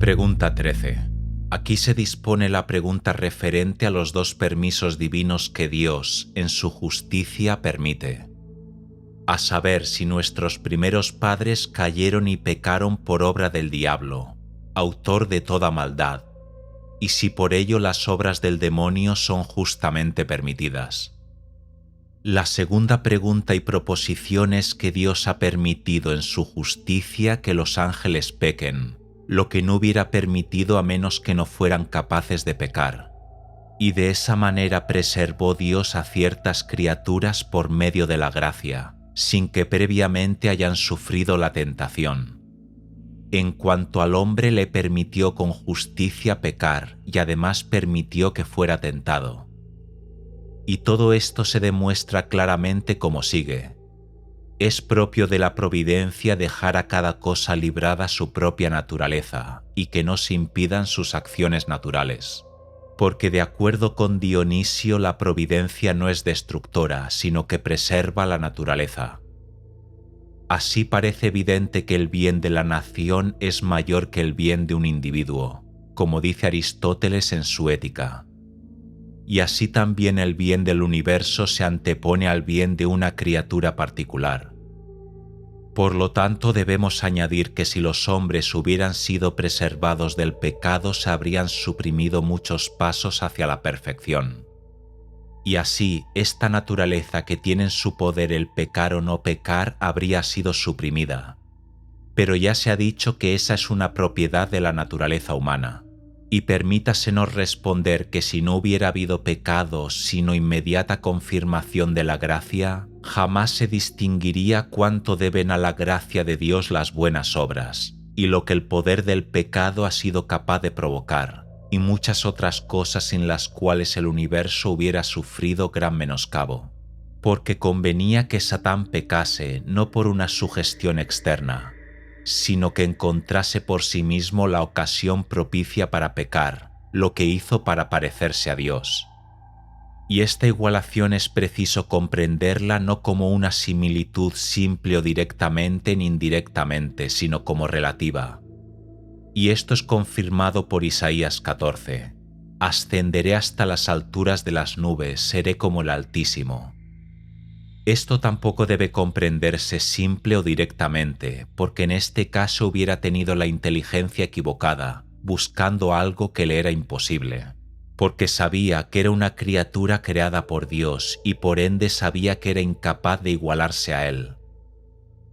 Pregunta 13. Aquí se dispone la pregunta referente a los dos permisos divinos que Dios, en su justicia, permite. A saber, si nuestros primeros padres cayeron y pecaron por obra del diablo, autor de toda maldad, y si por ello las obras del demonio son justamente permitidas. La segunda pregunta y proposición es que Dios ha permitido en su justicia que los ángeles pequen, lo que no hubiera permitido a menos que no fueran capaces de pecar, y de esa manera preservó Dios a ciertas criaturas por medio de la gracia, sin que previamente hayan sufrido la tentación. En cuanto al hombre, le permitió con justicia pecar y además permitió que fuera tentado. Y todo esto se demuestra claramente como sigue. Es propio de la providencia dejar a cada cosa librada su propia naturaleza y que no se impidan sus acciones naturales. Porque de acuerdo con Dionisio, la providencia no es destructora, sino que preserva la naturaleza. Así parece evidente que el bien de la nación es mayor que el bien de un individuo, como dice Aristóteles en su Ética. Y así también el bien del universo se antepone al bien de una criatura particular. Por lo tanto, debemos añadir que si los hombres hubieran sido preservados del pecado, se habrían suprimido muchos pasos hacia la perfección. Y así, esta naturaleza que tiene en su poder el pecar o no pecar habría sido suprimida. Pero ya se ha dicho que esa es una propiedad de la naturaleza humana. Y permítasenos responder que si no hubiera habido pecado, sino inmediata confirmación de la gracia, jamás se distinguiría cuánto deben a la gracia de Dios las buenas obras, y lo que el poder del pecado ha sido capaz de provocar, y muchas otras cosas sin las cuales el universo hubiera sufrido gran menoscabo. Porque convenía que Satán pecase no por una sugestión externa, sino que encontrase por sí mismo la ocasión propicia para pecar, lo que hizo para parecerse a Dios. Y esta igualación es preciso comprenderla no como una similitud simple o directamente ni indirectamente, sino como relativa. Y esto es confirmado por Isaías 14. Ascenderé hasta las alturas de las nubes, seré como el Altísimo. Esto tampoco debe comprenderse simple o directamente, porque en este caso hubiera tenido la inteligencia equivocada, buscando algo que le era imposible, porque sabía que era una criatura creada por Dios y por ende sabía que era incapaz de igualarse a Él.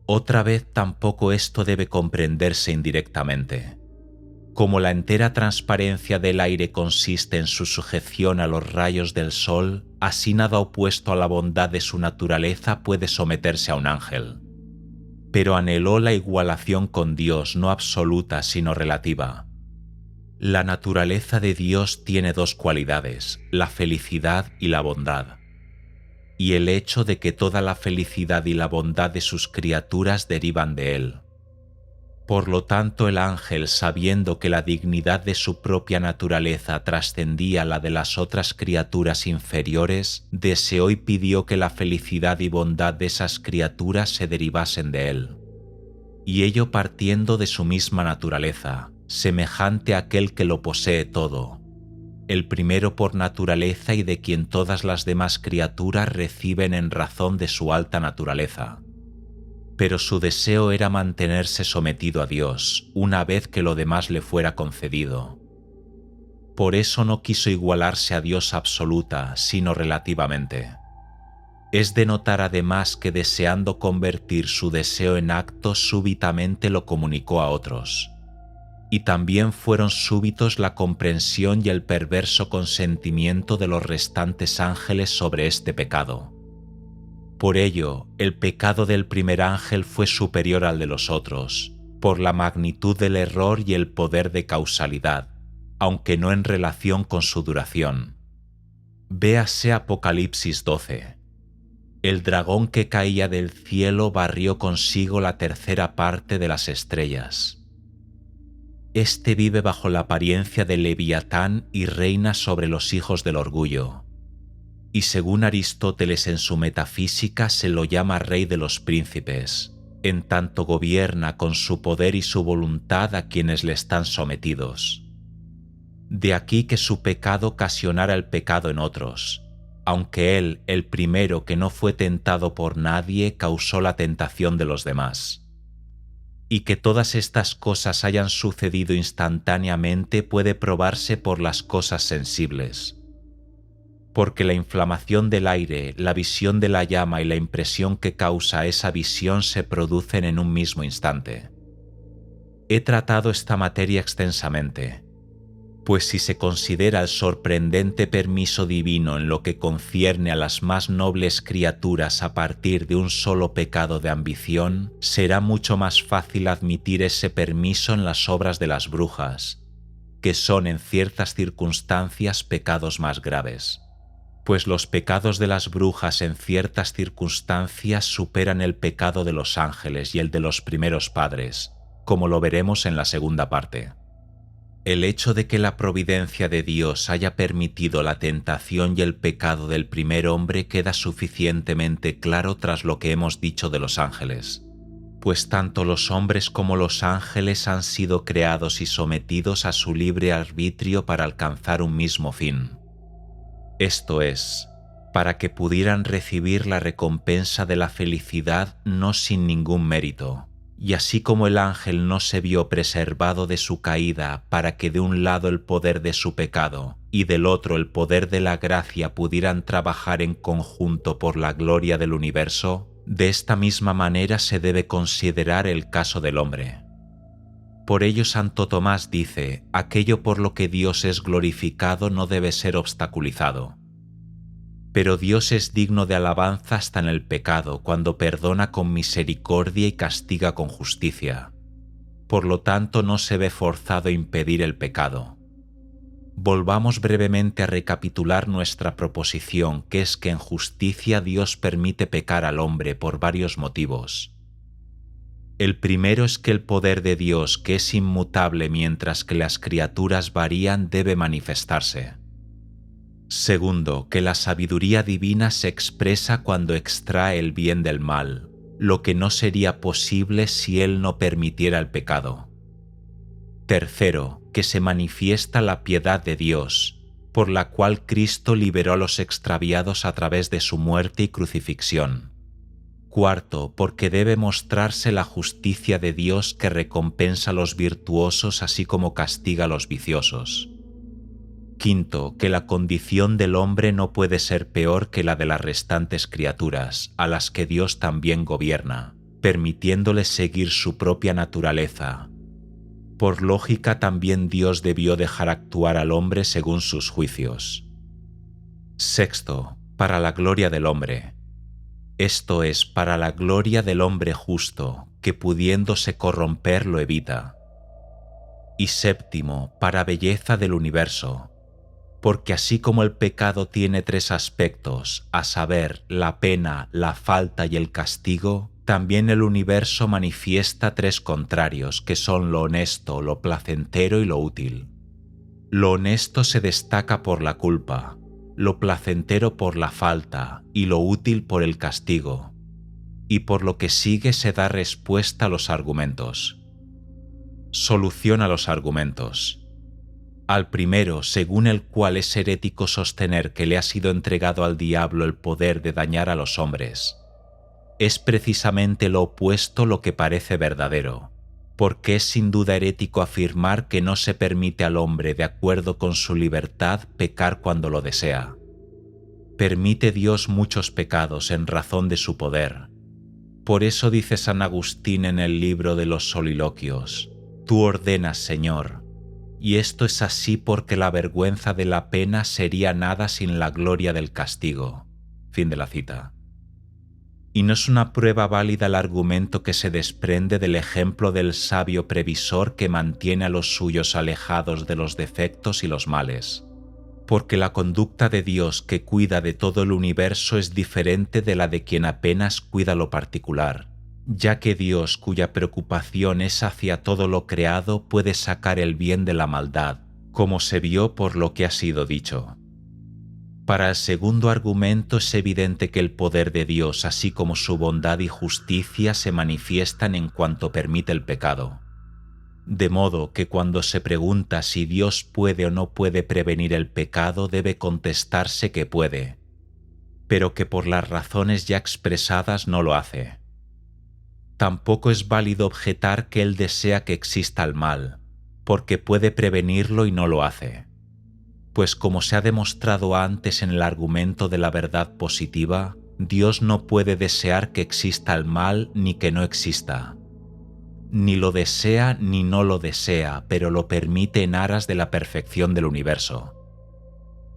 Otra vez tampoco esto debe comprenderse indirectamente. Como la entera transparencia del aire consiste en su sujeción a los rayos del sol, así nada opuesto a la bondad de su naturaleza puede someterse a un ángel. Pero anheló la igualación con Dios, no absoluta sino relativa. La naturaleza de Dios tiene dos cualidades, la felicidad y la bondad. Y el hecho de que toda la felicidad y la bondad de sus criaturas derivan de Él. Por lo tanto, el ángel, sabiendo que la dignidad de su propia naturaleza trascendía la de las otras criaturas inferiores, deseó y pidió que la felicidad y bondad de esas criaturas se derivasen de él. Y ello partiendo de su misma naturaleza, semejante a aquel que lo posee todo, el primero por naturaleza y de quien todas las demás criaturas reciben en razón de su alta naturaleza. Pero su deseo era mantenerse sometido a Dios, una vez que lo demás le fuera concedido. Por eso no quiso igualarse a Dios absoluta, sino relativamente. Es de notar además que deseando convertir su deseo en acto, súbitamente lo comunicó a otros. Y también fueron súbitos la comprensión y el perverso consentimiento de los restantes ángeles sobre este pecado. Por ello, el pecado del primer ángel fue superior al de los otros, por la magnitud del error y el poder de causalidad, aunque no en relación con su duración. Véase Apocalipsis 12. El dragón que caía del cielo barrió consigo la tercera parte de las estrellas. Este vive bajo la apariencia de Leviatán y reina sobre los hijos del orgullo. Y según Aristóteles en su Metafísica se lo llama rey de los príncipes, en tanto gobierna con su poder y su voluntad a quienes le están sometidos. De aquí que su pecado ocasionara el pecado en otros, aunque él, el primero que no fue tentado por nadie, causó la tentación de los demás. Y que todas estas cosas hayan sucedido instantáneamente puede probarse por las cosas sensibles. Porque la inflamación del aire, la visión de la llama y la impresión que causa esa visión se producen en un mismo instante. He tratado esta materia extensamente, pues si se considera el sorprendente permiso divino en lo que concierne a las más nobles criaturas a partir de un solo pecado de ambición, será mucho más fácil admitir ese permiso en las obras de las brujas, que son en ciertas circunstancias pecados más graves. Pues los pecados de las brujas en ciertas circunstancias superan el pecado de los ángeles y el de los primeros padres, como lo veremos en la segunda parte. El hecho de que la providencia de Dios haya permitido la tentación y el pecado del primer hombre queda suficientemente claro tras lo que hemos dicho de los ángeles, pues tanto los hombres como los ángeles han sido creados y sometidos a su libre arbitrio para alcanzar un mismo fin. Esto es, para que pudieran recibir la recompensa de la felicidad no sin ningún mérito. Y así como el ángel no se vio preservado de su caída para que de un lado el poder de su pecado y del otro el poder de la gracia pudieran trabajar en conjunto por la gloria del universo, de esta misma manera se debe considerar el caso del hombre. Por ello Santo Tomás dice, aquello por lo que Dios es glorificado no debe ser obstaculizado. Pero Dios es digno de alabanza hasta en el pecado, cuando perdona con misericordia y castiga con justicia. Por lo tanto, no se ve forzado a impedir el pecado. Volvamos brevemente a recapitular nuestra proposición, que es que en justicia Dios permite pecar al hombre por varios motivos. El primero es que el poder de Dios, que es inmutable mientras que las criaturas varían, debe manifestarse. Segundo, que la sabiduría divina se expresa cuando extrae el bien del mal, lo que no sería posible si Él no permitiera el pecado. Tercero, que se manifiesta la piedad de Dios, por la cual Cristo liberó a los extraviados a través de su muerte y crucifixión. Cuarto, porque debe mostrarse la justicia de Dios que recompensa a los virtuosos así como castiga a los viciosos. Quinto, que la condición del hombre no puede ser peor que la de las restantes criaturas, a las que Dios también gobierna, permitiéndoles seguir su propia naturaleza. Por lógica, también Dios debió dejar actuar al hombre según sus juicios. Sexto, para la gloria del hombre. Esto es, para la gloria del hombre justo, que pudiéndose corromper lo evita. Y séptimo, para belleza del universo, porque así como el pecado tiene tres aspectos, a saber, la pena, la falta y el castigo, también el universo manifiesta tres contrarios, que son lo honesto, lo placentero y lo útil. Lo honesto se destaca por la culpa, lo placentero por la falta y lo útil por el castigo. Y por lo que sigue se da respuesta a los argumentos. Solución a los argumentos. Al primero, según el cual es herético sostener que le ha sido entregado al diablo el poder de dañar a los hombres. Es precisamente lo opuesto lo que parece verdadero, porque es sin duda herético afirmar que no se permite al hombre, de acuerdo con su libertad, pecar cuando lo desea. Permite Dios muchos pecados en razón de su poder. Por eso dice San Agustín en el libro de los Soliloquios, «Tú ordenas, Señor, y esto es así porque la vergüenza de la pena sería nada sin la gloria del castigo». Fin de la cita. Y no es una prueba válida el argumento que se desprende del ejemplo del sabio previsor que mantiene a los suyos alejados de los defectos y los males. Porque la conducta de Dios que cuida de todo el universo es diferente de la de quien apenas cuida lo particular, ya que Dios, cuya preocupación es hacia todo lo creado, puede sacar el bien de la maldad, como se vio por lo que ha sido dicho. para el segundo argumento es evidente que el poder de Dios, así como su bondad y justicia, se manifiestan en cuanto permite el pecado. De modo que cuando se pregunta si Dios puede o no puede prevenir el pecado, debe contestarse que puede, pero que por las razones ya expresadas no lo hace. Tampoco es válido objetar que Él desea que exista el mal, porque puede prevenirlo y no lo hace. Pues como se ha demostrado antes en el argumento de la verdad positiva, Dios no puede desear que exista el mal ni que no exista. Ni lo desea ni no lo desea, pero lo permite en aras de la perfección del universo.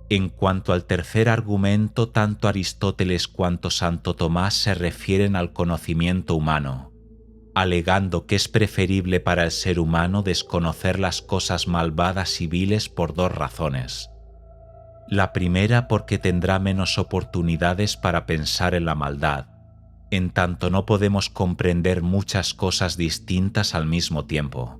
En cuanto al tercer argumento, tanto Aristóteles cuanto Santo Tomás se refieren al conocimiento humano, alegando que es preferible para el ser humano desconocer las cosas malvadas y viles por dos razones. La primera, porque tendrá menos oportunidades para pensar en la maldad, en tanto no podemos comprender muchas cosas distintas al mismo tiempo.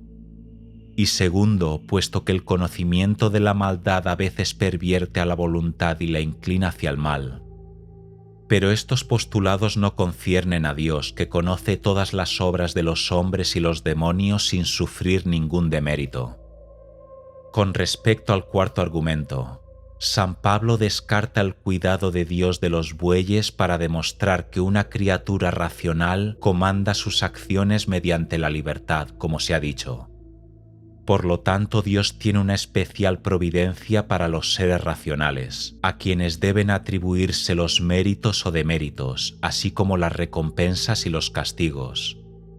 Y segundo, puesto que el conocimiento de la maldad a veces pervierte a la voluntad y la inclina hacia el mal. Pero estos postulados no conciernen a Dios, que conoce todas las obras de los hombres y los demonios sin sufrir ningún demérito. Con respecto al cuarto argumento, San Pablo descarta el cuidado de Dios de los bueyes para demostrar que una criatura racional comanda sus acciones mediante la libertad, como se ha dicho. Por lo tanto, Dios tiene una especial providencia para los seres racionales, a quienes deben atribuirse los méritos o deméritos, así como las recompensas y los castigos,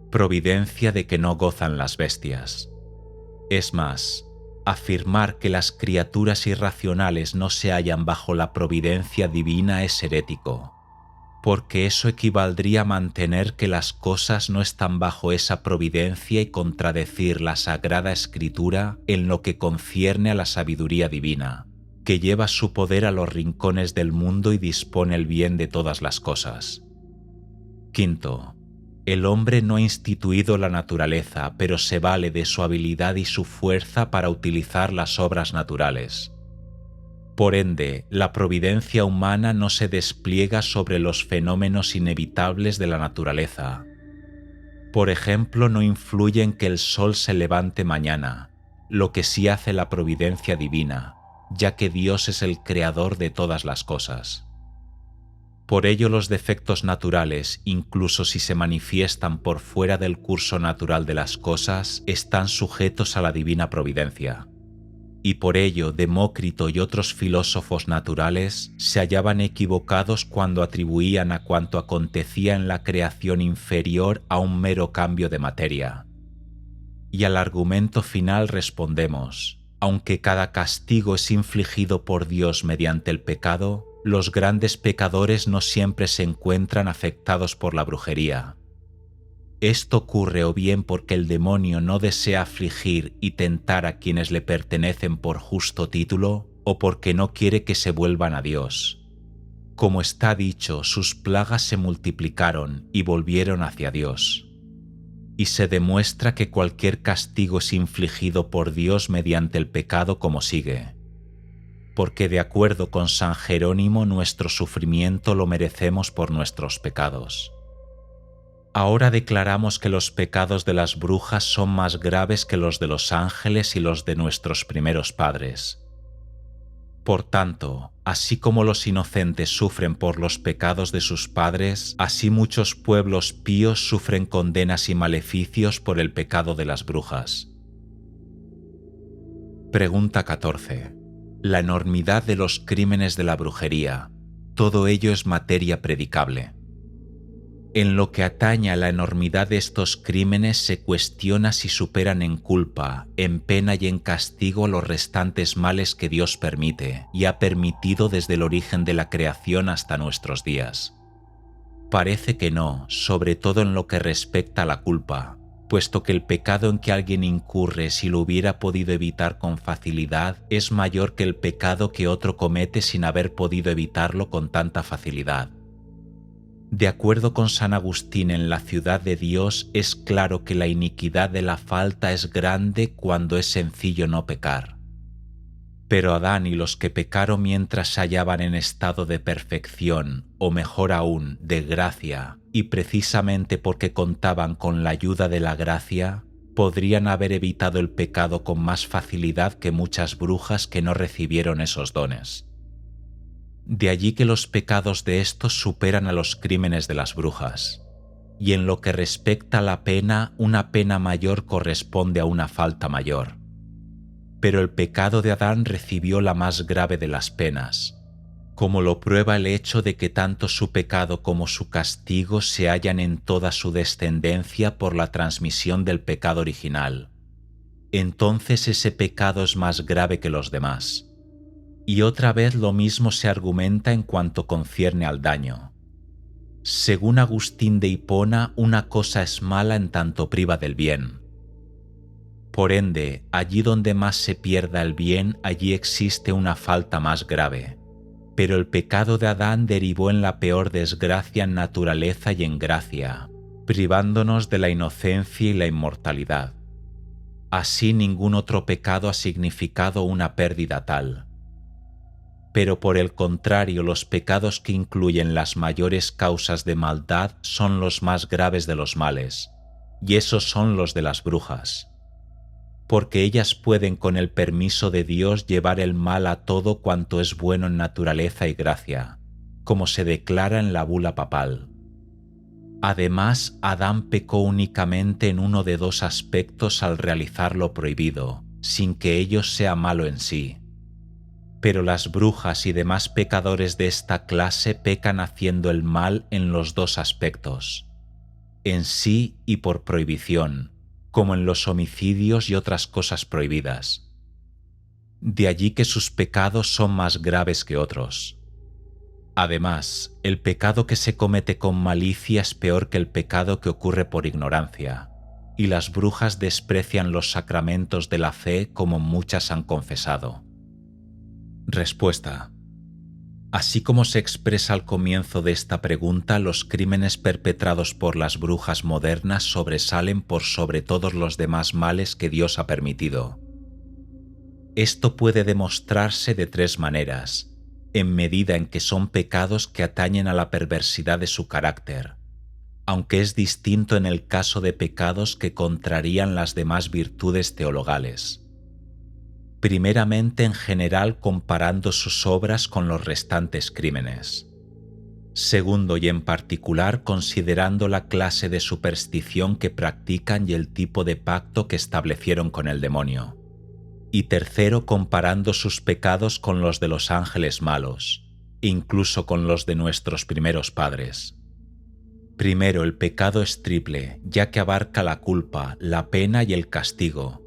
providencia de que no gozan las bestias. Es más, afirmar que las criaturas irracionales no se hallan bajo la providencia divina es herético, porque eso equivaldría a mantener que las cosas no están bajo esa providencia y contradecir la Sagrada Escritura en lo que concierne a la sabiduría divina, que lleva su poder a los rincones del mundo y dispone el bien de todas las cosas. Quinto, el hombre no ha instituido la naturaleza, pero se vale de su habilidad y su fuerza para utilizar las obras naturales. Por ende, la providencia humana no se despliega sobre los fenómenos inevitables de la naturaleza. Por ejemplo, no influye en que el sol se levante mañana, lo que sí hace la providencia divina, ya que Dios es el creador de todas las cosas. Por ello, los defectos naturales, incluso si se manifiestan por fuera del curso natural de las cosas, están sujetos a la divina providencia. Y por ello Demócrito y otros filósofos naturales se hallaban equivocados cuando atribuían a cuanto acontecía en la creación inferior a un mero cambio de materia. Y al argumento final respondemos: aunque cada castigo es infligido por Dios mediante el pecado, los grandes pecadores no siempre se encuentran afectados por la brujería. Esto ocurre o bien porque el demonio no desea afligir y tentar a quienes le pertenecen por justo título, o porque no quiere que se vuelvan a Dios. Como está dicho, sus plagas se multiplicaron y volvieron hacia Dios. Y se demuestra que cualquier castigo es infligido por Dios mediante el pecado, como sigue. Porque de acuerdo con San Jerónimo, nuestro sufrimiento lo merecemos por nuestros pecados. Ahora declaramos que los pecados de las brujas son más graves que los de los ángeles y los de nuestros primeros padres. Por tanto, así como los inocentes sufren por los pecados de sus padres, así muchos pueblos píos sufren condenas y maleficios por el pecado de las brujas. Pregunta 14. La enormidad de los crímenes de la brujería. Todo ello es materia predicable. En lo que atañe a la enormidad de estos crímenes se cuestiona si superan en culpa, en pena y en castigo los restantes males que Dios permite y ha permitido desde el origen de la creación hasta nuestros días. Parece que no, sobre todo en lo que respecta a la culpa, puesto que el pecado en que alguien incurre si lo hubiera podido evitar con facilidad es mayor que el pecado que otro comete sin haber podido evitarlo con tanta facilidad. De acuerdo con San Agustín, en la ciudad de Dios es claro que la iniquidad de la falta es grande cuando es sencillo no pecar. Pero Adán y los que pecaron mientras se hallaban en estado de perfección, o mejor aún, de gracia, y precisamente porque contaban con la ayuda de la gracia, podrían haber evitado el pecado con más facilidad que muchas brujas que no recibieron esos dones. De allí que los pecados de estos superan a los crímenes de las brujas, y en lo que respecta a la pena, una pena mayor corresponde a una falta mayor. Pero el pecado de Adán recibió la más grave de las penas, como lo prueba el hecho de que tanto su pecado como su castigo se hallan en toda su descendencia por la transmisión del pecado original. Entonces ese pecado es más grave que los demás. Y otra vez lo mismo se argumenta en cuanto concierne al daño. Según Agustín de Hipona, una cosa es mala en tanto priva del bien. Por ende, allí donde más se pierda el bien, allí existe una falta más grave. Pero el pecado de Adán derivó en la peor desgracia en naturaleza y en gracia, privándonos de la inocencia y la inmortalidad. Así ningún otro pecado ha significado una pérdida tal. Pero por el contrario, los pecados que incluyen las mayores causas de maldad son los más graves de los males, y esos son los de las brujas. Porque ellas pueden con el permiso de Dios llevar el mal a todo cuanto es bueno en naturaleza y gracia, como se declara en la bula papal. Además, Adán pecó únicamente en uno de dos aspectos al realizar lo prohibido, sin que ello sea malo en sí. Pero las brujas y demás pecadores de esta clase pecan haciendo el mal en los dos aspectos, en sí y por prohibición, como en los homicidios y otras cosas prohibidas. De allí que sus pecados son más graves que otros. Además, el pecado que se comete con malicia es peor que el pecado que ocurre por ignorancia, y las brujas desprecian los sacramentos de la fe como muchas han confesado. Respuesta. Así como se expresa al comienzo de esta pregunta, los crímenes perpetrados por las brujas modernas sobresalen por sobre todos los demás males que Dios ha permitido. Esto puede demostrarse de tres maneras, en medida en que son pecados que atañen a la perversidad de su carácter, aunque es distinto en el caso de pecados que contrarían las demás virtudes teologales. Primeramente, en general, comparando sus obras con los restantes crímenes. Segundo, y en particular, considerando la clase de superstición que practican y el tipo de pacto que establecieron con el demonio. Y tercero, comparando sus pecados con los de los ángeles malos, incluso con los de nuestros primeros padres. Primero, el pecado es triple, ya que abarca la culpa, la pena y el castigo.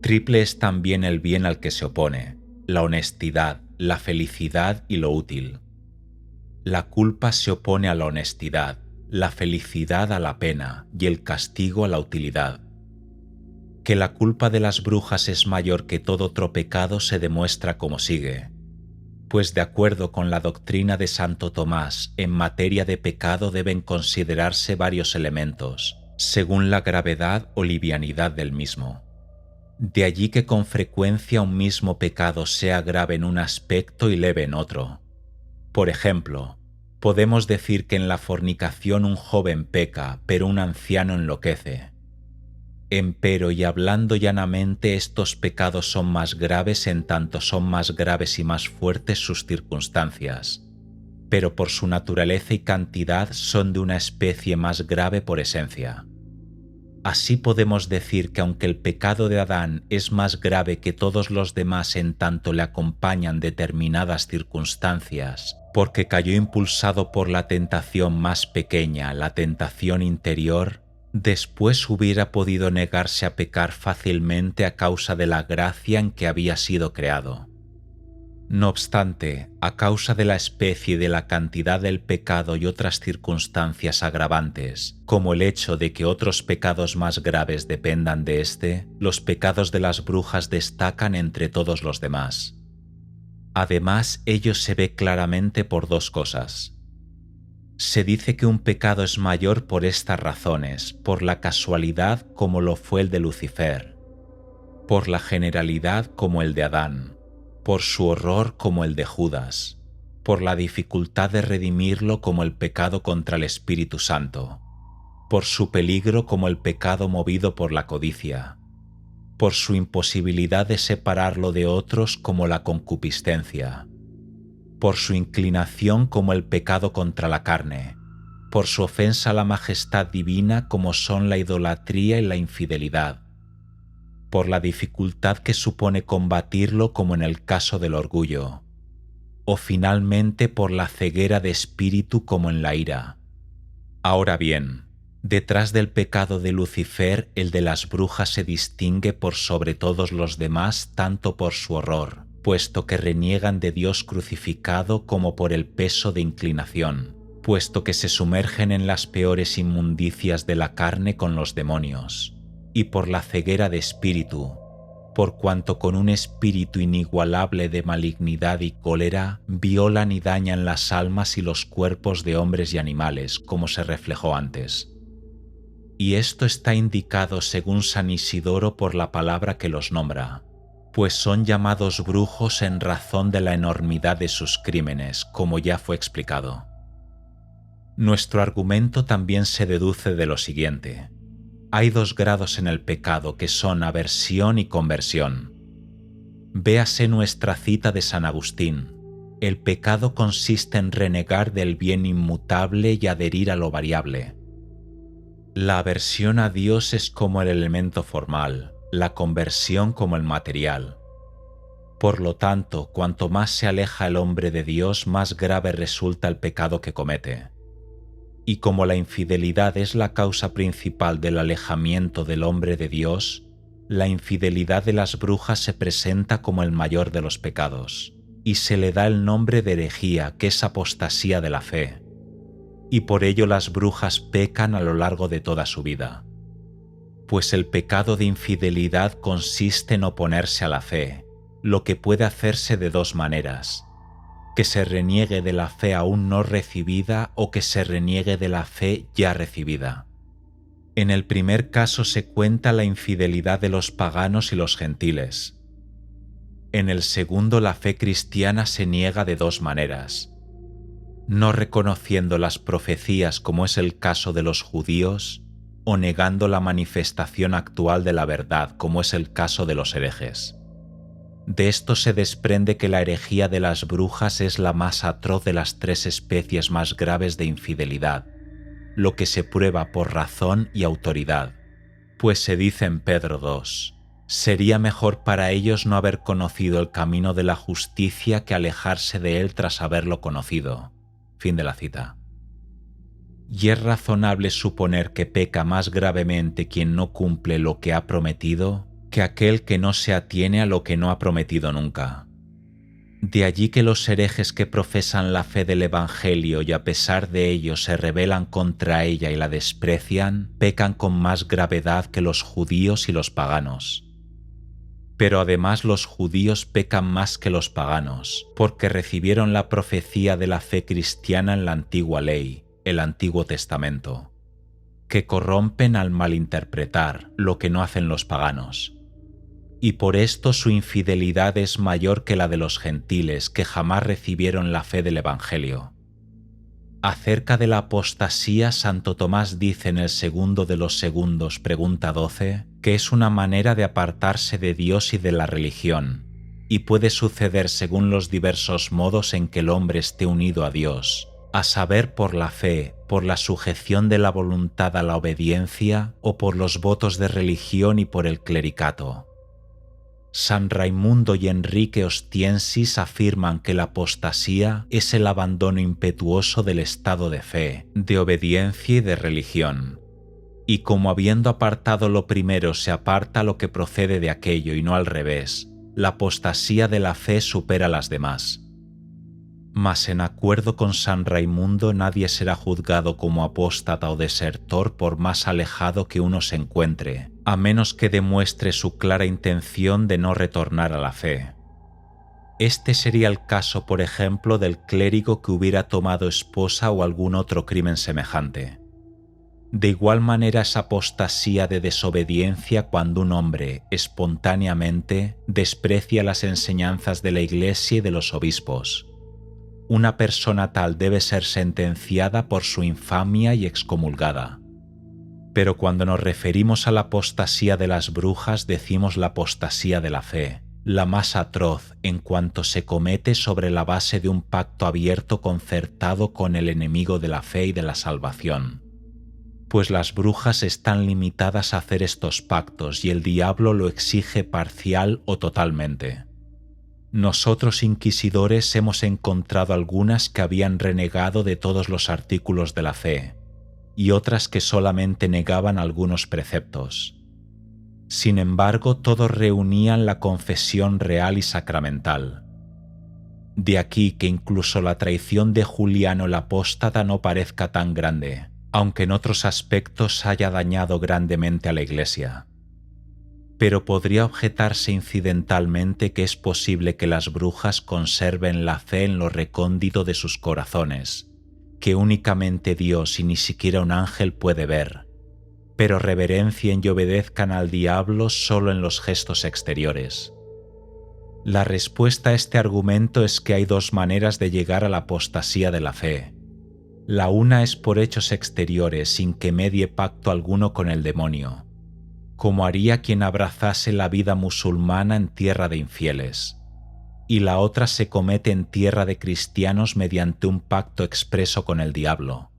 Triple es también el bien al que se opone, la honestidad, la felicidad y lo útil. La culpa se opone a la honestidad, la felicidad a la pena y el castigo a la utilidad. Que la culpa de las brujas es mayor que todo otro pecado se demuestra como sigue. Pues de acuerdo con la doctrina de Santo Tomás, en materia de pecado deben considerarse varios elementos, según la gravedad o livianidad del mismo. De allí que con frecuencia un mismo pecado sea grave en un aspecto y leve en otro. Por ejemplo, podemos decir que en la fornicación un joven peca, pero un anciano enloquece. Empero, y hablando llanamente, estos pecados son más graves en tanto son más graves y más fuertes sus circunstancias, pero por su naturaleza y cantidad son de una especie más grave por esencia. Así podemos decir que aunque el pecado de Adán es más grave que todos los demás en tanto le acompañan determinadas circunstancias, porque cayó impulsado por la tentación más pequeña, la tentación interior, después hubiera podido negarse a pecar fácilmente a causa de la gracia en que había sido creado. No obstante, a causa de la especie y de la cantidad del pecado y otras circunstancias agravantes, como el hecho de que otros pecados más graves dependan de éste, los pecados de las brujas destacan entre todos los demás. Además, ello se ve claramente por dos cosas. Se dice que un pecado es mayor por estas razones, por la casualidad como lo fue el de Lucifer, por la generalidad como el de Adán, por su horror como el de Judas, por la dificultad de redimirlo como el pecado contra el Espíritu Santo, por su peligro como el pecado movido por la codicia, por su imposibilidad de separarlo de otros como la concupiscencia, por su inclinación como el pecado contra la carne, por su ofensa a la majestad divina como son la idolatría y la infidelidad, por la dificultad que supone combatirlo como en el caso del orgullo, o finalmente por la ceguera de espíritu como en la ira. Ahora bien, detrás del pecado de Lucifer, el de las brujas se distingue por sobre todos los demás tanto por su horror, puesto que reniegan de Dios crucificado, como por el peso de inclinación, puesto que se sumergen en las peores inmundicias de la carne con los demonios, y por la ceguera de espíritu, por cuanto con un espíritu inigualable de malignidad y cólera violan y dañan las almas y los cuerpos de hombres y animales, como se reflejó antes. Y esto está indicado según San Isidoro por la palabra que los nombra, pues son llamados brujos en razón de la enormidad de sus crímenes, como ya fue explicado. Nuestro argumento también se deduce de lo siguiente. Hay dos grados en el pecado, que son aversión y conversión. Véase nuestra cita de San Agustín. El pecado consiste en renegar del bien inmutable y adherir a lo variable. La aversión a Dios es como el elemento formal, la conversión como el material. Por lo tanto, cuanto más se aleja el hombre de Dios, más grave resulta el pecado que comete. Y como la infidelidad es la causa principal del alejamiento del hombre de Dios, la infidelidad de las brujas se presenta como el mayor de los pecados, y se le da el nombre de herejía, que es apostasía de la fe. Y por ello las brujas pecan a lo largo de toda su vida. Pues el pecado de infidelidad consiste en oponerse a la fe, lo que puede hacerse de dos maneras: que se reniegue de la fe aún no recibida o que se reniegue de la fe ya recibida. En el primer caso se cuenta la infidelidad de los paganos y los gentiles. En el segundo, la fe cristiana se niega de dos maneras: no reconociendo las profecías, como es el caso de los judíos, o negando la manifestación actual de la verdad, como es el caso de los herejes. De esto se desprende que la herejía de las brujas es la más atroz de las tres especies más graves de infidelidad, lo que se prueba por razón y autoridad, pues se dice en Pedro 2, sería mejor para ellos no haber conocido el camino de la justicia que alejarse de él tras haberlo conocido. Fin de la cita. Y es razonable suponer que peca más gravemente quien no cumple lo que ha prometido que aquel que no se atiene a lo que no ha prometido nunca. De allí que los herejes que profesan la fe del Evangelio y a pesar de ello se rebelan contra ella y la desprecian, pecan con más gravedad que los judíos y los paganos. Pero además los judíos pecan más que los paganos, porque recibieron la profecía de la fe cristiana en la antigua ley, el Antiguo Testamento, que corrompen al malinterpretar lo que no hacen los paganos. Y por esto su infidelidad es mayor que la de los gentiles, que jamás recibieron la fe del Evangelio. Acerca de la apostasía, Santo Tomás dice en el segundo de los segundos, pregunta 12, que es una manera de apartarse de Dios y de la religión, y puede suceder según los diversos modos en que el hombre esté unido a Dios, a saber, por la fe, por la sujeción de la voluntad a la obediencia, o por los votos de religión y por el clericato. San Raimundo y Enrique Ostiensis afirman que la apostasía es el abandono impetuoso del estado de fe, de obediencia y de religión. Y como habiendo apartado lo primero se aparta lo que procede de aquello y no al revés, la apostasía de la fe supera las demás. Mas en acuerdo con San Raimundo, nadie será juzgado como apóstata o desertor por más alejado que uno se encuentre, a menos que demuestre su clara intención de no retornar a la fe. Este sería el caso, por ejemplo, del clérigo que hubiera tomado esposa o algún otro crimen semejante. De igual manera es apostasía de desobediencia cuando un hombre, espontáneamente, desprecia las enseñanzas de la Iglesia y de los obispos. Una persona tal debe ser sentenciada por su infamia y excomulgada. Pero cuando nos referimos a la apostasía de las brujas, decimos la apostasía de la fe, la más atroz en cuanto se comete sobre la base de un pacto abierto concertado con el enemigo de la fe y de la salvación. Pues las brujas están limitadas a hacer estos pactos y el diablo lo exige parcial o totalmente. Nosotros inquisidores hemos encontrado algunas que habían renegado de todos los artículos de la fe, y otras que solamente negaban algunos preceptos. Sin embargo, todos reunían la confesión real y sacramental. De aquí que incluso la traición de Juliano el apóstata no parezca tan grande, aunque en otros aspectos haya dañado grandemente a la Iglesia. Pero podría objetarse incidentalmente que es posible que las brujas conserven la fe en lo recóndito de sus corazones, que únicamente Dios y ni siquiera un ángel puede ver, pero reverencien y obedezcan al diablo solo en los gestos exteriores. La respuesta a este argumento es que hay dos maneras de llegar a la apostasía de la fe. La una es por hechos exteriores sin que medie pacto alguno con el demonio, como haría quien abrazase la vida musulmana en tierra de infieles, y la otra se comete en tierra de cristianos mediante un pacto expreso con el diablo.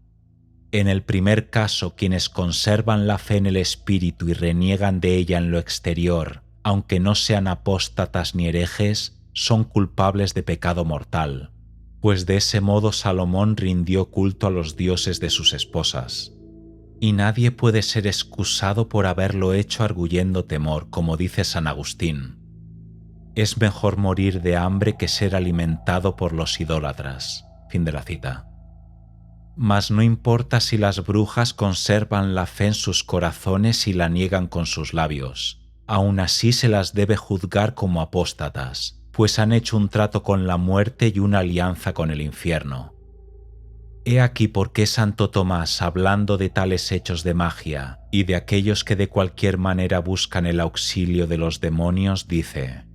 En el primer caso, quienes conservan la fe en el espíritu y reniegan de ella en lo exterior, aunque no sean apóstatas ni herejes, son culpables de pecado mortal, pues de ese modo Salomón rindió culto a los dioses de sus esposas. Y nadie puede ser excusado por haberlo hecho arguyendo temor, como dice San Agustín. Es mejor morir de hambre que ser alimentado por los idólatras. Fin de la cita. Mas no importa si las brujas conservan la fe en sus corazones y la niegan con sus labios. Aún así se las debe juzgar como apóstatas, pues han hecho un trato con la muerte y una alianza con el infierno. He aquí por qué Santo Tomás, hablando de tales hechos de magia y de aquellos que de cualquier manera buscan el auxilio de los demonios, dice: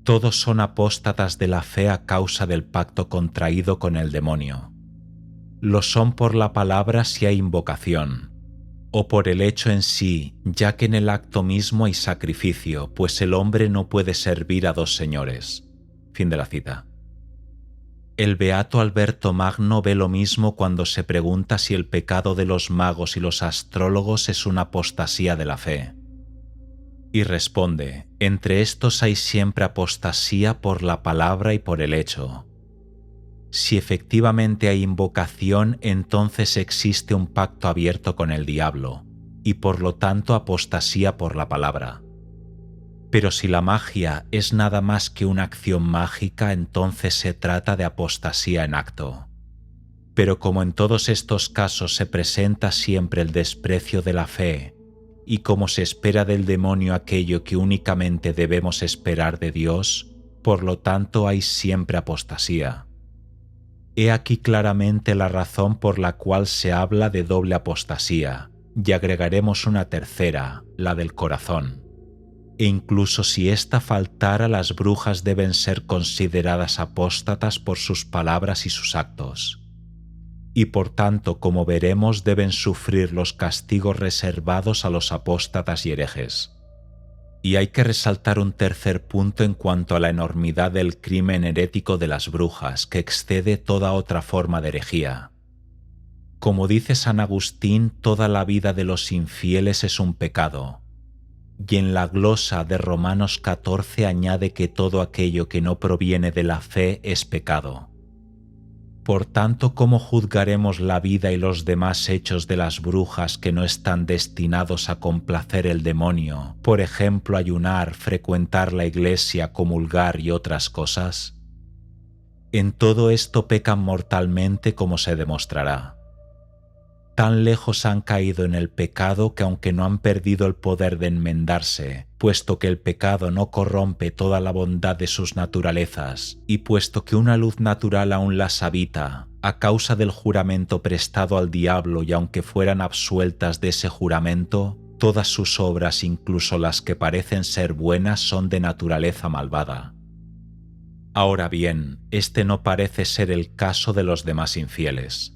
todos son apóstatas de la fe a causa del pacto contraído con el demonio. Lo son por la palabra si hay invocación, o por el hecho en sí, ya que en el acto mismo hay sacrificio, pues el hombre no puede servir a dos señores. Fin de la cita. El beato Alberto Magno ve lo mismo cuando se pregunta si el pecado de los magos y los astrólogos es una apostasía de la fe. Y responde: entre estos hay siempre apostasía por la palabra y por el hecho. Si efectivamente hay invocación, entonces existe un pacto abierto con el diablo, y por lo tanto apostasía por la palabra. Pero si la magia es nada más que una acción mágica, entonces se trata de apostasía en acto. Pero como en todos estos casos se presenta siempre el desprecio de la fe, y como se espera del demonio aquello que únicamente debemos esperar de Dios, por lo tanto hay siempre apostasía. He aquí claramente la razón por la cual se habla de doble apostasía, y agregaremos una tercera, la del corazón. E incluso si ésta faltara, las brujas deben ser consideradas apóstatas por sus palabras y sus actos. Y por tanto, como veremos, deben sufrir los castigos reservados a los apóstatas y herejes. Y hay que resaltar un tercer punto en cuanto a la enormidad del crimen herético de las brujas, que excede toda otra forma de herejía. Como dice San Agustín, toda la vida de los infieles es un pecado. Y en la glosa de Romanos 14 añade que todo aquello que no proviene de la fe es pecado. Por tanto, ¿cómo juzgaremos la vida y los demás hechos de las brujas que no están destinados a complacer el demonio? Por ejemplo, ayunar, frecuentar la iglesia, comulgar y otras cosas. En todo esto pecan mortalmente, como se demostrará. Tan lejos han caído en el pecado que aunque no han perdido el poder de enmendarse, puesto que el pecado no corrompe toda la bondad de sus naturalezas, y puesto que una luz natural aún las habita, a causa del juramento prestado al diablo, y aunque fueran absueltas de ese juramento, todas sus obras, incluso las que parecen ser buenas, son de naturaleza malvada. Ahora bien, este no parece ser el caso de los demás infieles.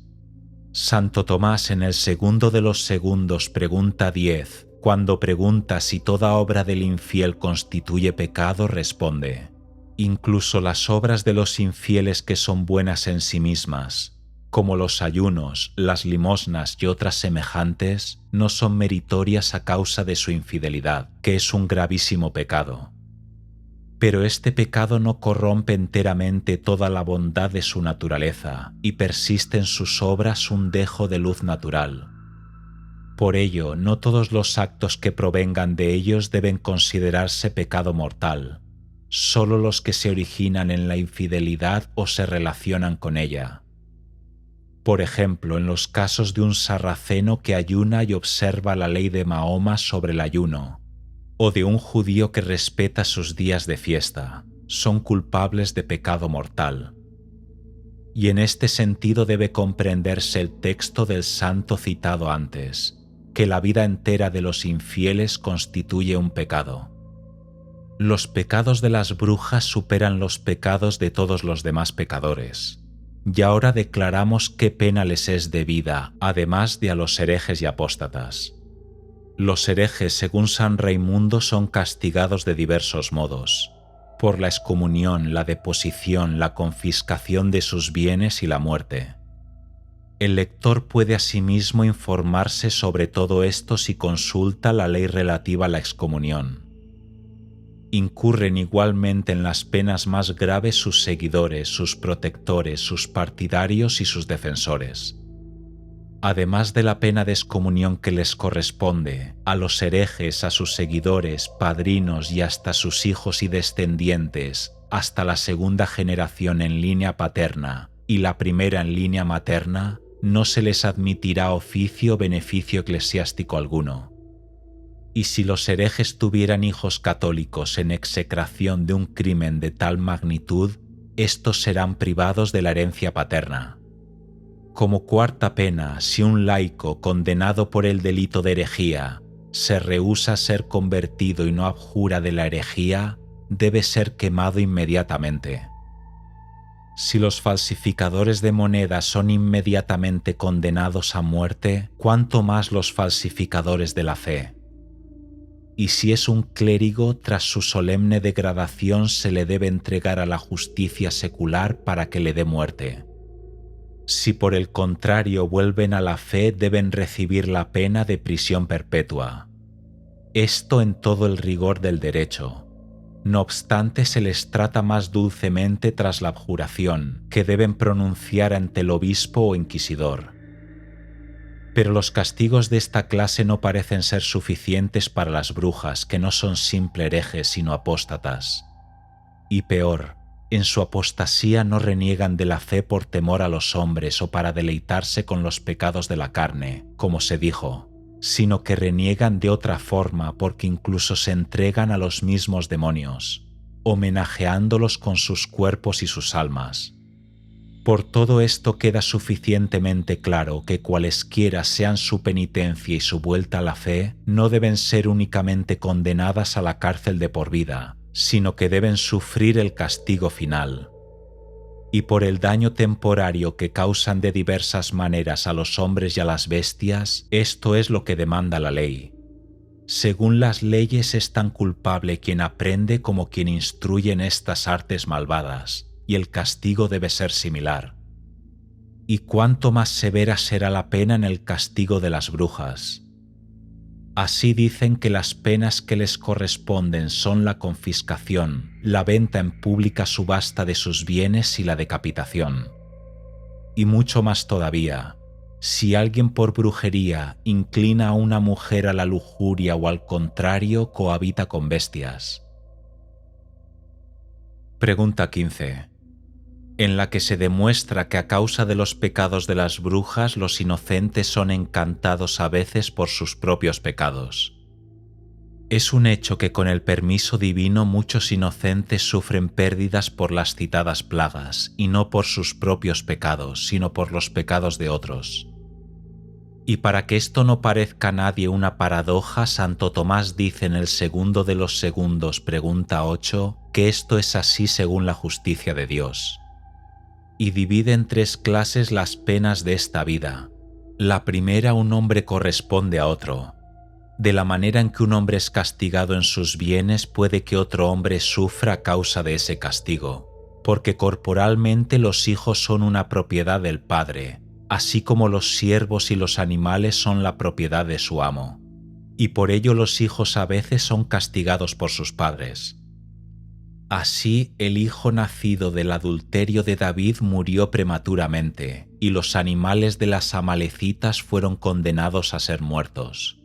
Santo Tomás, en el segundo de los segundos, pregunta 10, cuando pregunta si toda obra del infiel constituye pecado, responde: incluso las obras de los infieles que son buenas en sí mismas, como los ayunos, las limosnas y otras semejantes, no son meritorias a causa de su infidelidad, que es un gravísimo pecado. Pero este pecado no corrompe enteramente toda la bondad de su naturaleza, y persiste en sus obras un dejo de luz natural. Por ello, no todos los actos que provengan de ellos deben considerarse pecado mortal, solo los que se originan en la infidelidad o se relacionan con ella. Por ejemplo, en los casos de un sarraceno que ayuna y observa la ley de Mahoma sobre el ayuno, o de un judío que respeta sus días de fiesta, son culpables de pecado mortal. Y en este sentido debe comprenderse el texto del santo citado antes, que la vida entera de los infieles constituye un pecado. Los pecados de las brujas superan los pecados de todos los demás pecadores. Y ahora declaramos qué pena les es debida, además de a los herejes y apóstatas. Los herejes, según San Raimundo, son castigados de diversos modos: por la excomunión, la deposición, la confiscación de sus bienes y la muerte. El lector puede asimismo informarse sobre todo esto si consulta la ley relativa a la excomunión. Incurren igualmente en las penas más graves sus seguidores, sus protectores, sus partidarios y sus defensores. Además de la pena de excomunión que les corresponde, a los herejes, a sus seguidores, padrinos y hasta sus hijos y descendientes, hasta la segunda generación en línea paterna y la primera en línea materna, no se les admitirá oficio o beneficio eclesiástico alguno. Y si los herejes tuvieran hijos católicos en execración de un crimen de tal magnitud, estos serán privados de la herencia paterna. Como cuarta pena, si un laico condenado por el delito de herejía se rehúsa a ser convertido y no abjura de la herejía, debe ser quemado inmediatamente. Si los falsificadores de monedas son inmediatamente condenados a muerte, ¿cuánto más los falsificadores de la fe? Y si es un clérigo, tras su solemne degradación se le debe entregar a la justicia secular para que le dé muerte. Si por el contrario vuelven a la fe, deben recibir la pena de prisión perpetua. Esto en todo el rigor del derecho. No obstante, se les trata más dulcemente tras la abjuración, que deben pronunciar ante el obispo o inquisidor. Pero los castigos de esta clase no parecen ser suficientes para las brujas, que no son simple herejes sino apóstatas. Y peor, en su apostasía no reniegan de la fe por temor a los hombres o para deleitarse con los pecados de la carne, como se dijo, sino que reniegan de otra forma porque incluso se entregan a los mismos demonios, homenajeándolos con sus cuerpos y sus almas. Por todo esto queda suficientemente claro que cualesquiera sean su penitencia y su vuelta a la fe, no deben ser únicamente condenadas a la cárcel de por vida, sino que deben sufrir el castigo final. Y por el daño temporario que causan de diversas maneras a los hombres y a las bestias, esto es lo que demanda la ley. Según las leyes es tan culpable quien aprende como quien instruye en estas artes malvadas, y el castigo debe ser similar. Y cuánto más severa será la pena en el castigo de las brujas. Así dicen que las penas que les corresponden son la confiscación, la venta en pública subasta de sus bienes y la decapitación. Y mucho más todavía, si alguien por brujería inclina a una mujer a la lujuria o al contrario cohabita con bestias. Pregunta 15. En la que se demuestra que a causa de los pecados de las brujas los inocentes son encantados a veces por sus propios pecados. Es un hecho que con el permiso divino muchos inocentes sufren pérdidas por las citadas plagas, y no por sus propios pecados, sino por los pecados de otros. Y para que esto no parezca a nadie una paradoja, Santo Tomás dice en el segundo de los segundos, pregunta 8, que esto es así según la justicia de Dios. Y divide en 3 clases las penas de esta vida. La primera, un hombre corresponde a otro. De la manera en que un hombre es castigado en sus bienes, puede que otro hombre sufra a causa de ese castigo, porque corporalmente los hijos son una propiedad del Padre, así como los siervos y los animales son la propiedad de su amo, y por ello los hijos a veces son castigados por sus padres. Así, el hijo nacido del adulterio de David murió prematuramente, y los animales de las amalecitas fueron condenados a ser muertos.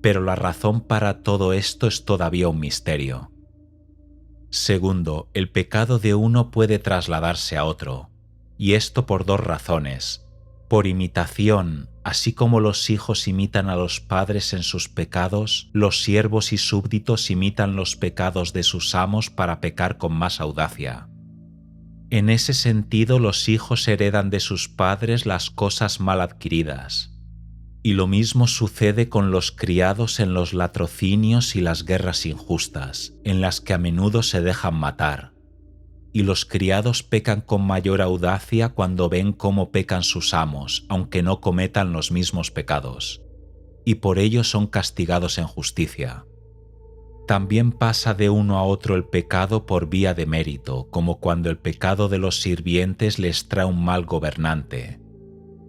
Pero la razón para todo esto es todavía un misterio. Segundo, el pecado de uno puede trasladarse a otro, y esto por 2 razones. Por imitación, así como los hijos imitan a los padres en sus pecados, los siervos y súbditos imitan los pecados de sus amos para pecar con más audacia. En ese sentido, los hijos heredan de sus padres las cosas mal adquiridas. Y lo mismo sucede con los criados en los latrocinios y las guerras injustas, en las que a menudo se dejan matar. Y los criados pecan con mayor audacia cuando ven cómo pecan sus amos, aunque no cometan los mismos pecados, y por ello son castigados en justicia. También pasa de uno a otro el pecado por vía de mérito, como cuando el pecado de los sirvientes les trae un mal gobernante.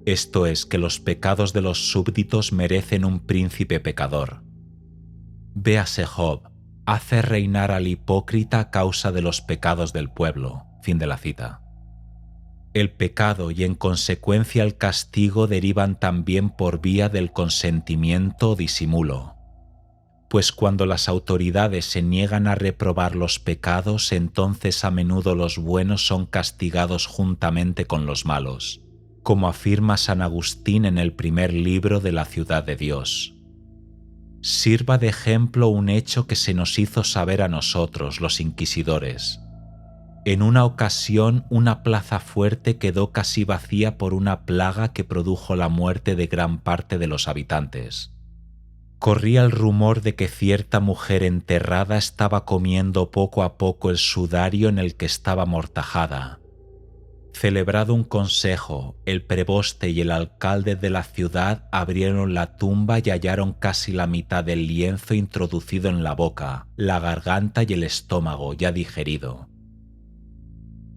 Esto es, que los pecados de los súbditos merecen un príncipe pecador. Véase Job, hace reinar al hipócrita a causa de los pecados del pueblo. Fin de la cita. El pecado y en consecuencia el castigo derivan también por vía del consentimiento o disimulo. Pues cuando las autoridades se niegan a reprobar los pecados, entonces a menudo los buenos son castigados juntamente con los malos, como afirma San Agustín en el primer libro de la Ciudad de Dios. Sirva de ejemplo un hecho que se nos hizo saber a nosotros, los inquisidores. En una ocasión, una plaza fuerte quedó casi vacía por una plaga que produjo la muerte de gran parte de los habitantes. Corría el rumor de que cierta mujer enterrada estaba comiendo poco a poco el sudario en el que estaba amortajada. Celebrado un consejo, el preboste y el alcalde de la ciudad abrieron la tumba y hallaron casi la mitad del lienzo introducido en la boca, la garganta y el estómago ya digerido.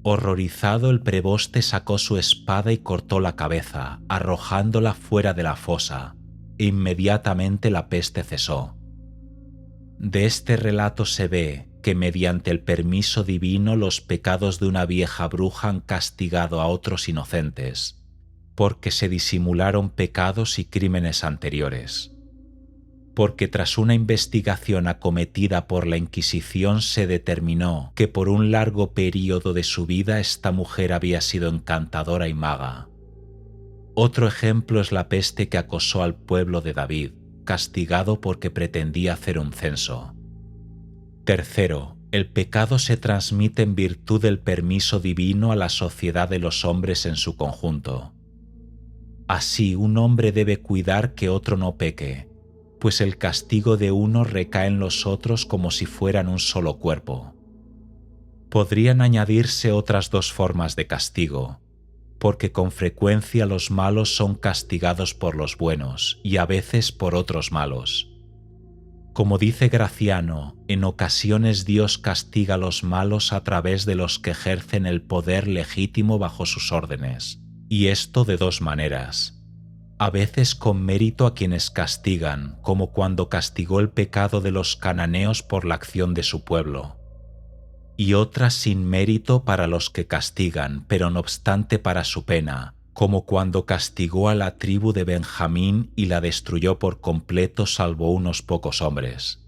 Horrorizado, el preboste sacó su espada y cortó la cabeza, arrojándola fuera de la fosa, e inmediatamente la peste cesó. De este relato se ve que mediante el permiso divino los pecados de una vieja bruja han castigado a otros inocentes, porque se disimularon pecados y crímenes anteriores. Porque tras una investigación acometida por la Inquisición se determinó que por un largo período de su vida esta mujer había sido encantadora y maga. Otro ejemplo es la peste que acosó al pueblo de David, castigado porque pretendía hacer un censo. Tercero, el pecado se transmite en virtud del permiso divino a la sociedad de los hombres en su conjunto. Así, un hombre debe cuidar que otro no peque, pues el castigo de uno recae en los otros como si fueran un solo cuerpo. Podrían añadirse otras 2 formas de castigo, porque con frecuencia los malos son castigados por los buenos y a veces por otros malos. Como dice Graciano, en ocasiones Dios castiga a los malos a través de los que ejercen el poder legítimo bajo sus órdenes, y esto de 2 maneras. A veces con mérito a quienes castigan, como cuando castigó el pecado de los cananeos por la acción de su pueblo, y otras sin mérito para los que castigan, pero no obstante para su pena, como cuando castigó a la tribu de Benjamín y la destruyó por completo salvo unos pocos hombres.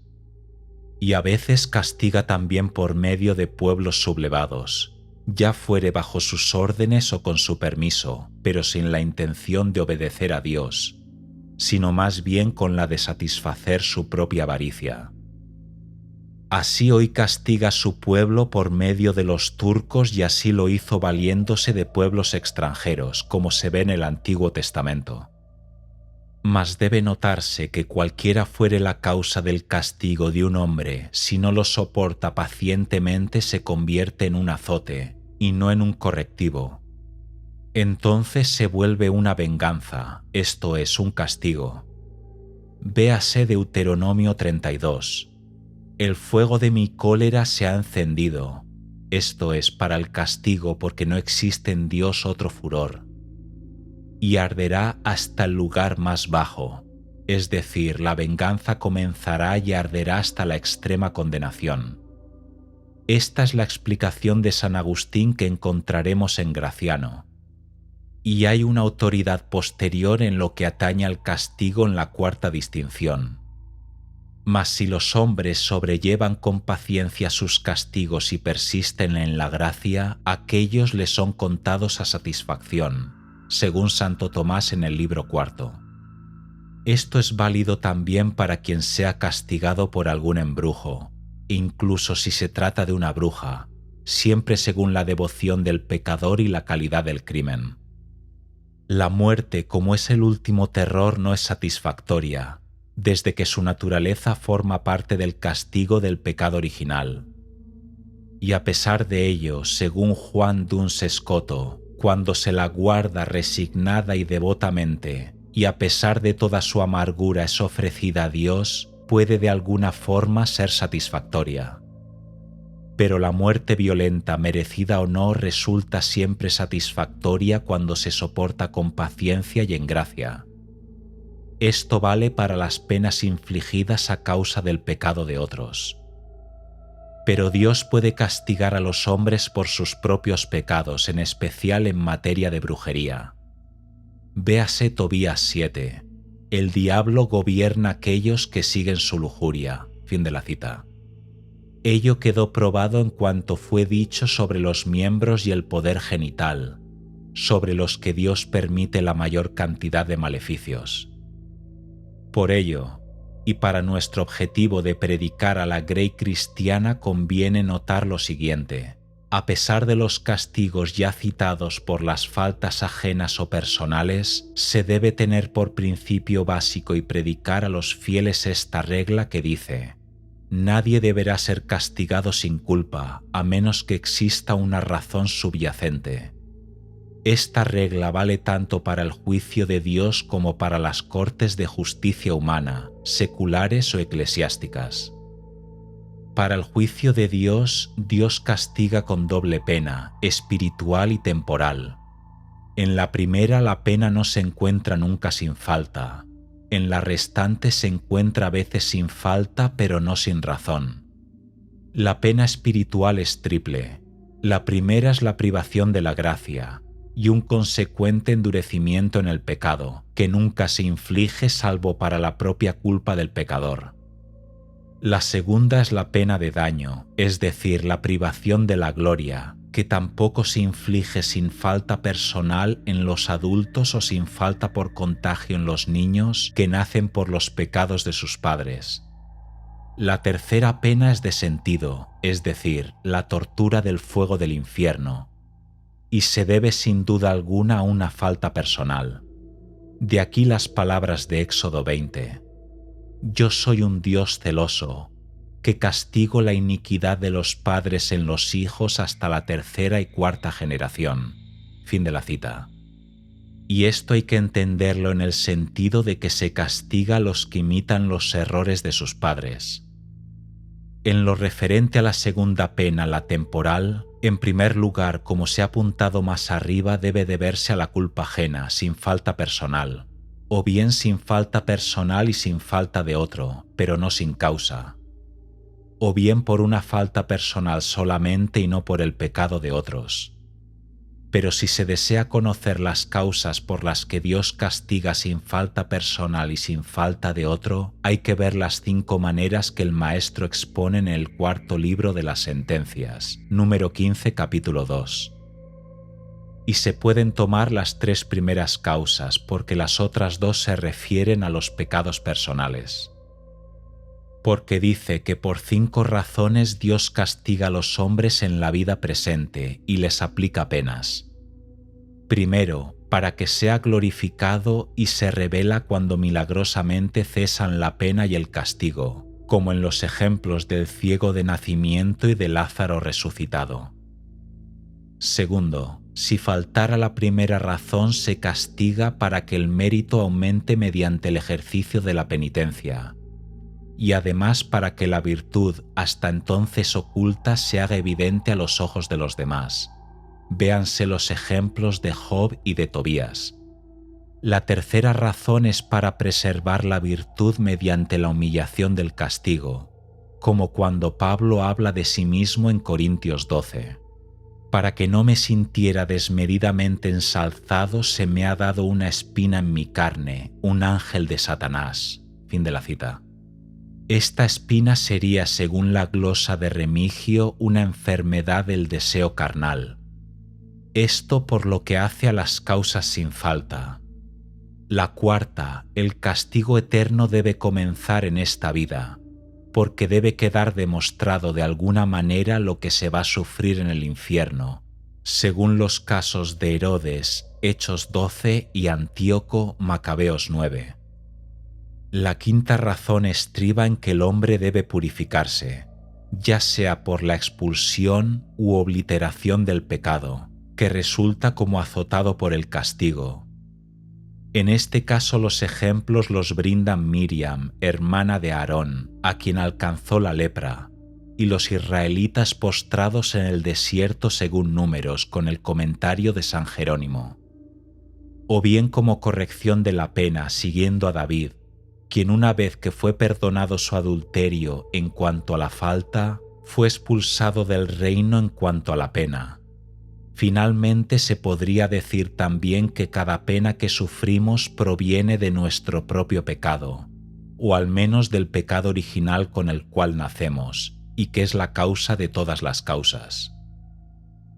Y a veces castiga también por medio de pueblos sublevados, ya fuere bajo sus órdenes o con su permiso, pero sin la intención de obedecer a Dios, sino más bien con la de satisfacer su propia avaricia. Así hoy castiga a su pueblo por medio de los turcos y así lo hizo valiéndose de pueblos extranjeros, como se ve en el Antiguo Testamento. Mas debe notarse que cualquiera fuere la causa del castigo de un hombre, si no lo soporta pacientemente se convierte en un azote y no en un correctivo. Entonces se vuelve una venganza, esto es, un castigo. Véase Deuteronomio 32. El fuego de mi cólera se ha encendido, esto es, para el castigo porque no existe en Dios otro furor. Y arderá hasta el lugar más bajo, es decir, la venganza comenzará y arderá hasta la extrema condenación. Esta es la explicación de San Agustín que encontraremos en Graciano. Y hay una autoridad posterior en lo que atañe al castigo en la cuarta distinción. Mas si los hombres sobrellevan con paciencia sus castigos y persisten en la gracia, aquellos les son contados a satisfacción, según Santo Tomás en el libro cuarto. Esto es válido también para quien sea castigado por algún embrujo, incluso si se trata de una bruja, siempre según la devoción del pecador y la calidad del crimen. La muerte, como es el último terror, no es satisfactoria, desde que su naturaleza forma parte del castigo del pecado original. Y a pesar de ello, según Juan Duns Scoto, cuando se la guarda resignada y devotamente, y a pesar de toda su amargura es ofrecida a Dios, puede de alguna forma ser satisfactoria. Pero la muerte violenta, merecida o no, resulta siempre satisfactoria cuando se soporta con paciencia y en gracia. Esto vale para las penas infligidas a causa del pecado de otros. Pero Dios puede castigar a los hombres por sus propios pecados, en especial en materia de brujería. Véase Tobías 7. El diablo gobierna a aquellos que siguen su lujuria. Fin de la cita. Ello quedó probado en cuanto fue dicho sobre los miembros y el poder genital, sobre los que Dios permite la mayor cantidad de maleficios. Por ello, y para nuestro objetivo de predicar a la grey cristiana, conviene notar lo siguiente. A pesar de los castigos ya citados por las faltas ajenas o personales, se debe tener por principio básico y predicar a los fieles esta regla que dice: nadie deberá ser castigado sin culpa, a menos que exista una razón subyacente. Esta regla vale tanto para el juicio de Dios como para las cortes de justicia humana, seculares o eclesiásticas. Para el juicio de Dios, Dios castiga con doble pena, espiritual y temporal. En la primera, la pena no se encuentra nunca sin falta. En la restante se encuentra a veces sin falta, pero no sin razón. La pena espiritual es triple. La primera es la privación de la gracia y un consecuente endurecimiento en el pecado, que nunca se inflige salvo para la propia culpa del pecador. La segunda es la pena de daño, es decir, la privación de la gloria, que tampoco se inflige sin falta personal en los adultos o sin falta por contagio en los niños que nacen por los pecados de sus padres. La tercera pena es de sentido, es decir, la tortura del fuego del infierno, y se debe sin duda alguna a una falta personal. De aquí las palabras de Éxodo 20. Yo soy un Dios celoso, que castigo la iniquidad de los padres en los hijos hasta la tercera y cuarta generación. Fin de la cita. Y esto hay que entenderlo en el sentido de que se castiga a los que imitan los errores de sus padres. En lo referente a la segunda pena, la temporal, en primer lugar, como se ha apuntado más arriba, debe deberse a la culpa ajena, sin falta personal, o bien sin falta personal y sin falta de otro, pero no sin causa, o bien por una falta personal solamente y no por el pecado de otros. Pero si se desea conocer las causas por las que Dios castiga sin falta personal y sin falta de otro, hay que ver las 5 maneras que el Maestro expone en el cuarto libro de las Sentencias, número 15, capítulo 2. Y se pueden tomar las 3 primeras causas porque las otras 2 se refieren a los pecados personales. porque dice que por 5 razones Dios castiga a los hombres en la vida presente y les aplica penas. Primero, para que sea glorificado y se revela cuando milagrosamente cesan la pena y el castigo, como en los ejemplos del ciego de nacimiento y de Lázaro resucitado. Segundo, si faltara la primera razón, se castiga para que el mérito aumente mediante el ejercicio de la penitencia, y además para que la virtud hasta entonces oculta se haga evidente a los ojos de los demás. Véanse los ejemplos de Job y de Tobías. La tercera razón es para preservar la virtud mediante la humillación del castigo, como cuando Pablo habla de sí mismo en Corintios 12. Para que no me sintiera desmedidamente ensalzado, se me ha dado una espina en mi carne, un ángel de Satanás. Fin de la cita. Esta espina sería, según la glosa de Remigio, una enfermedad del deseo carnal. Esto por lo que hace a las causas sin falta. La cuarta, el castigo eterno debe comenzar en esta vida, porque debe quedar demostrado de alguna manera lo que se va a sufrir en el infierno, según los casos de Herodes, Hechos 12 y Antíoco, Macabeos 9. La quinta razón estriba en que el hombre debe purificarse, ya sea por la expulsión u obliteración del pecado, que resulta como azotado por el castigo. En este caso los ejemplos los brindan Miriam, hermana de Aarón, a quien alcanzó la lepra, y los israelitas postrados en el desierto según Números, con el comentario de San Jerónimo. O bien como corrección de la pena, siguiendo a David, quien una vez que fue perdonado su adulterio en cuanto a la falta, fue expulsado del reino en cuanto a la pena. Finalmente se podría decir también que cada pena que sufrimos proviene de nuestro propio pecado, o al menos del pecado original con el cual nacemos, y que es la causa de todas las causas.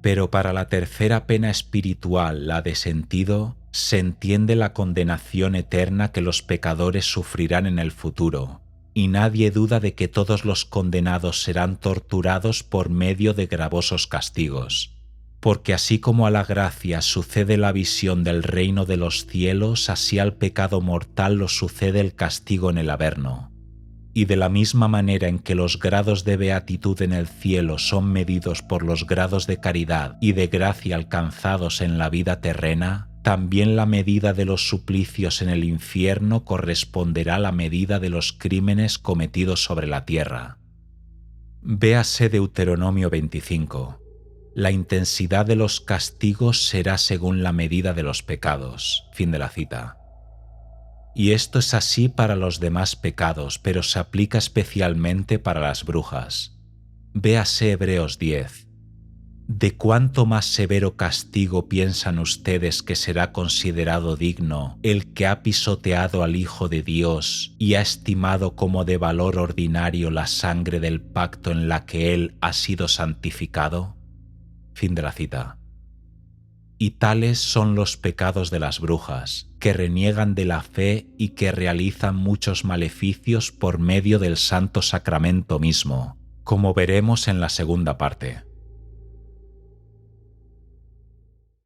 Pero para la tercera pena espiritual, la de sentido, se entiende la condenación eterna que los pecadores sufrirán en el futuro, y nadie duda de que todos los condenados serán torturados por medio de gravosos castigos. Porque así como a la gracia sucede la visión del reino de los cielos, así al pecado mortal lo sucede el castigo en el averno. Y de la misma manera en que los grados de beatitud en el cielo son medidos por los grados de caridad y de gracia alcanzados en la vida terrena, también la medida de los suplicios en el infierno corresponderá a la medida de los crímenes cometidos sobre la tierra. Véase Deuteronomio 25. La intensidad de los castigos será según la medida de los pecados. Fin de la cita. Y esto es así para los demás pecados, pero se aplica especialmente para las brujas. Véase Hebreos 10. ¿De cuánto más severo castigo piensan ustedes que será considerado digno el que ha pisoteado al Hijo de Dios y ha estimado como de valor ordinario la sangre del pacto en la que Él ha sido santificado? Fin de la cita. Y tales son los pecados de las brujas, que reniegan de la fe y que realizan muchos maleficios por medio del santo sacramento mismo, como veremos en la segunda parte.